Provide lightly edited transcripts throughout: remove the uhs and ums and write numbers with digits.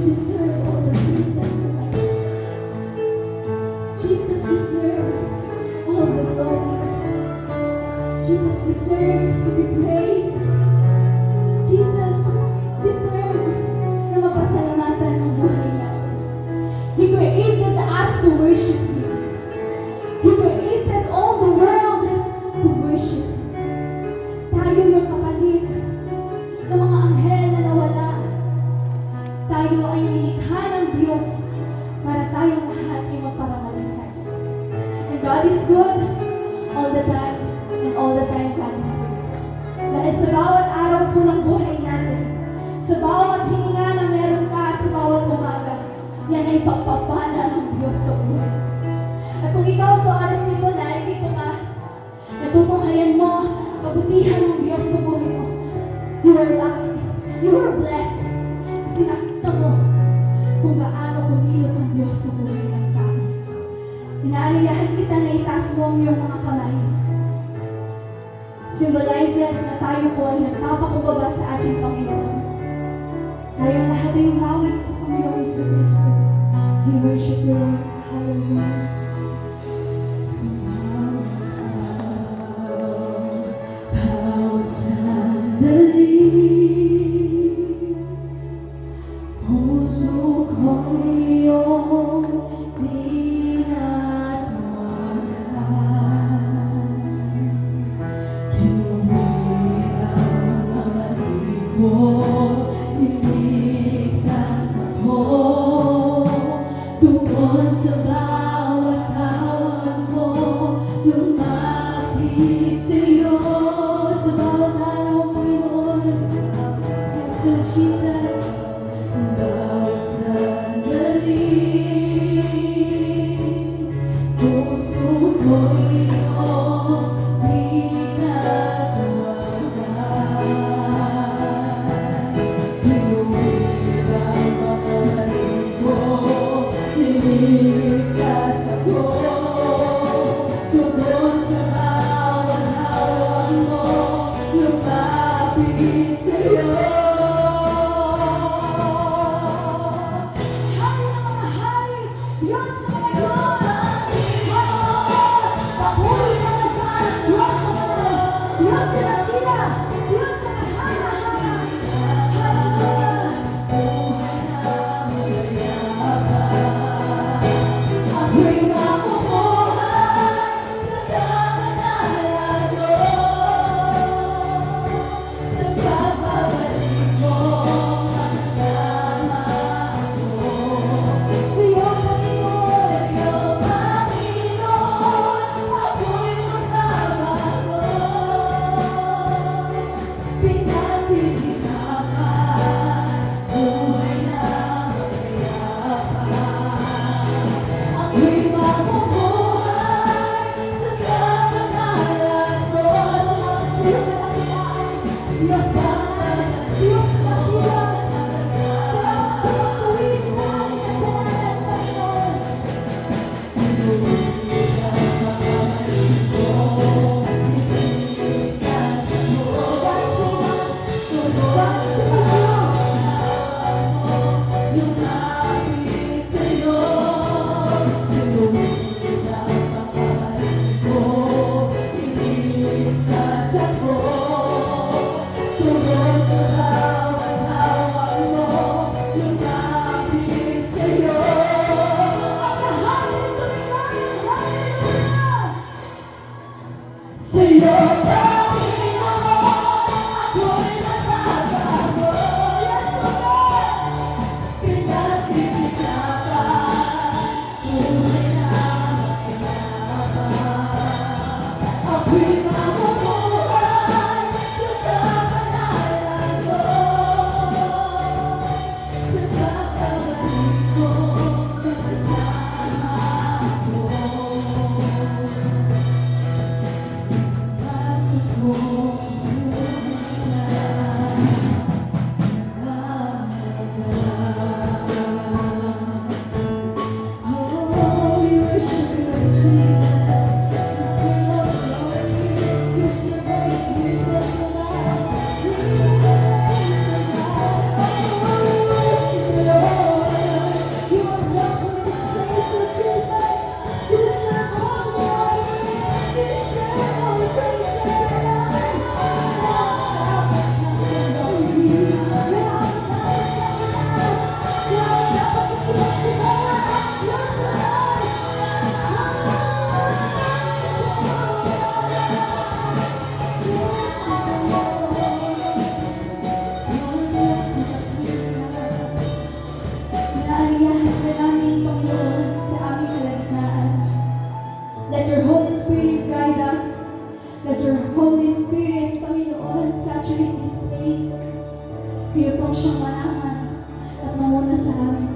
deserve all the praises tonight. Jesus deserves all the glory. Jesus deserves to be praised. Jesus deserves na mapasalamatan ng buhay natin. He created us to worship Him. He created all the world to worship Him. Tayo yung kapalit ng mga anghel na nawala. Tayo ay nilikha ng Diyos para tayong lahat ay magparangal sa Kanya. And God is good all the time, and all the time God is good. Dahil sa bawat araw po ng buhay natin, sa bawat hininga na meron ka, sa bawat umaga, yan ay pagpapala ng Diyos sa buhay. At kung ikaw sa oras nito, narito ka, natutunghayan mo ang kabutihan ng Diyos sa buhay mo, you are lucky, you are blessed, kasi nakita mo kung gaano kumilos ang Diyos sa buhay ng tao. Inaaliyahan kita na itaas mo ang iyong mga kamay. Symbolizes na tayo po ay nagpapakumbaba sa ating Panginoon. Tayong lahat ay umawit sa Panginoon Jesucristo. We worship you, Lord. Hallelujah. Bawat sandali, puso ko'y iyong tinatawagan. Tinuwid ang mga mali ko, iligtas ako. Tungkol sa bawat tawag mo, lumapit sa'yo. Sa bawat araw, Panginoon, yes, oh Jesus. Bawat sandali, puso ko'y iyong tinatawagan. Tinuwid ang mga mali ko, niligtas ako. Tungkol sa bawat hawak mo, lumapit sa'yo.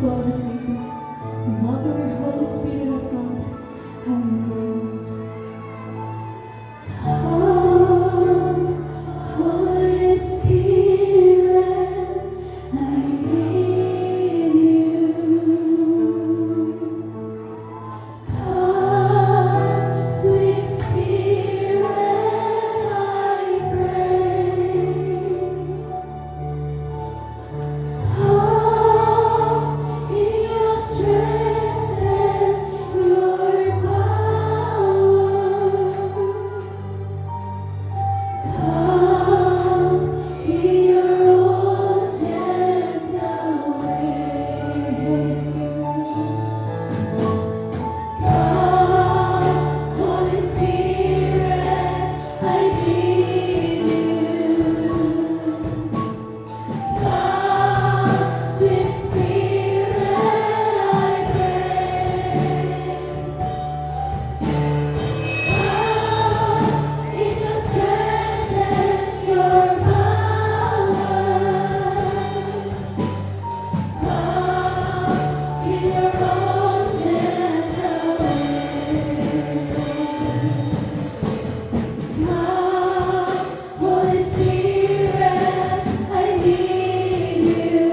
souls nito. We welcome your Holy Spirit of God. Hallelujah. Come, Holy Spirit, I need you. Come, sweet Spirit, I pray. Come in your strength and your power. Come in your own gentle way, Holy Spirit. Come, Holy Spirit, I need you. Come, sweet Spirit, I pray. Come in your strength and your power. Come in your own gentle way. Come, Holy Spirit, I need you.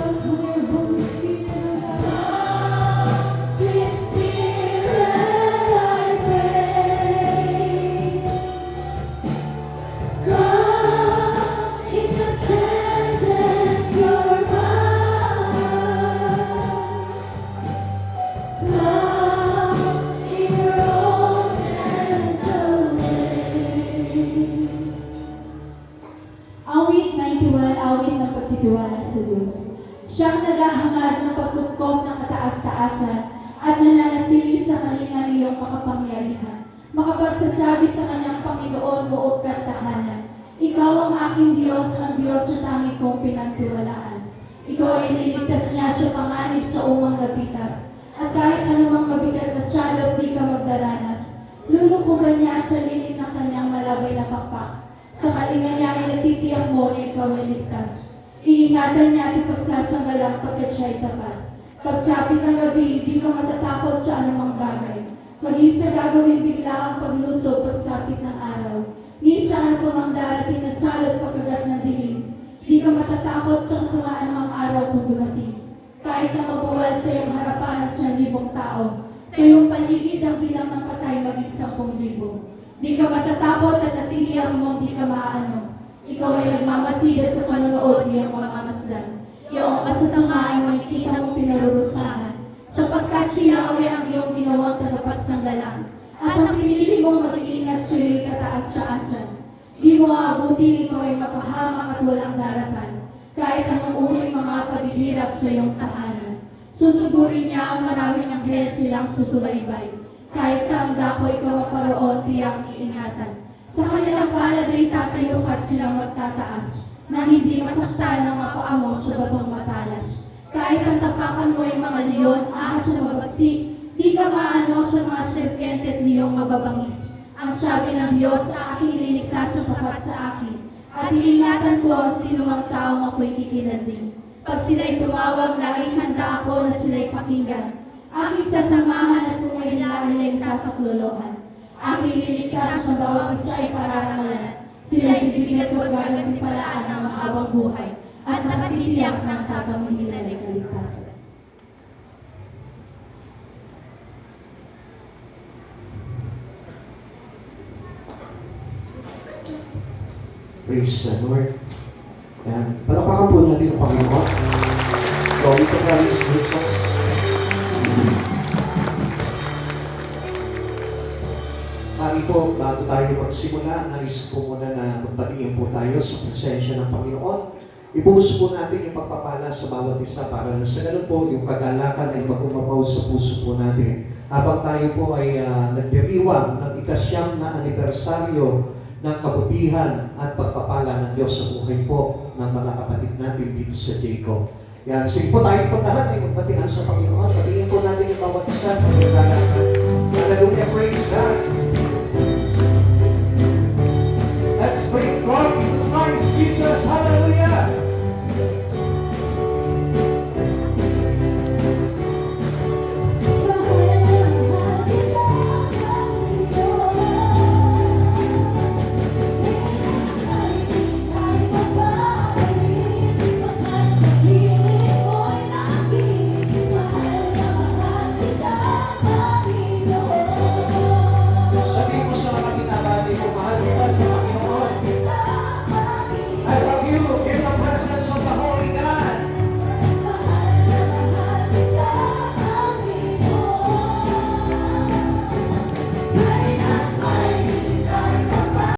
Come, Holy Spirit. Come, sweet Spirit, I pray. Come in your strength and your power. Come in your own gentle way. Awit 91, awit ng pagtitiwala sa Diyos. Siyang naghahangad ng pagkukob ng kataas-taasan at nananatili sa kalingaliyong makapangyarihan. Makapagsasabi sa kanyang Panginoon buod kantahanan. Ikaw ang aking Diyos, ang Diyos na tangi kong pinagtiwalaan. Ikaw ay niligtas niya sa panganib sa umang lapitan. At kahit anumang mabigat na salot, di ka magdaranas. Lulukuban niya sa lilim ng kanyang malabay na pakpak. Sa kalinga niya ay natitiyak mo na ikaw ay ligtas. Iingatan niya at ipagsasanggalang pagkat siya ay tapat. Pagsapit ng gabi, di ka matatakot sa anumang bagay. Mag-isa gagawin bigla ang pagluso pagsapit ng araw. Ni saan pa mang darating na salot pagkagat ng dilim. Di ka matatakot sa kasamaan ng araw kung dumating. Kahit na mabuwal sa iyong harapan ang 1,000 tao, sa iyong paligid ang bilang ng patay maging 10,000. Di ka matatakot at natilihan mo di ka maano. Ikaw ay nagmamasidat sa panonood niyang mamamasdan. Iyong masasama ay makikita mong pinarurusahan, sapagkat si Yahweh ang iyong ginawang tagapagsanggalang, at ang pinili mong mag-iingat sa iyo'y kataas-taasan. Di mo aabutin, ikaw ay mapahamak at walang daratan, kahit anong uring mga paghihirap sa iyong tahanan. Susugurin niya ang maraming anghel silang susubaybay. Kahit sa ang dako ikaw maparoon, tiyang iingatan. Sa kanilang palad ay tatayo at silang magtataas, na hindi masaktan ng mapaa mo sa batong matalas. Kahit ang tapakan mo ay mga leon, ahas na mabagsik, di ka maano sa mga serpente at liyong mababangis. Ang sabi ng Diyos, sa aking ililigtas ang tapat sa akin, at iingatan ko ang sinumang taong ako'y kikinanding. Pag sila'y tumawag, laging handa ako na sila'y pakinggan. Aking sasamahan at kung may lahi ay sasaklolohan. Aking ililigtas ang bawang isa ay pararangalan. Sila'y bibigyan ko at gagantimpalaan ng mahabang buhay at nakatitiyak ng tatamhilan ay kaligtasan. Praise the Lord. Yan. Palakpakan po natin ang Panginoon. Glory to Christ Jesus. Mari po, bago tayo magsimula, nais po muna na magpatingin po tayo sa presensya ng Panginoon. Ibuhos po natin yung pagpapala sa bawat isa para sa ganun po, yung kagalakan ay magumapaw sa puso po natin. Habang tayo po ay nagdiriwang ng ikasyam na anibersaryo ng kabutihan at pagpapala ng Diyos sa buhay po ng mga kapatid natin dito sa Jacob. Yan, sige po tayo po lahat ay magpatingan sa Panginoon. Patingin po natin yung bawat isa sa kagalakan. Hallelujah, praise God.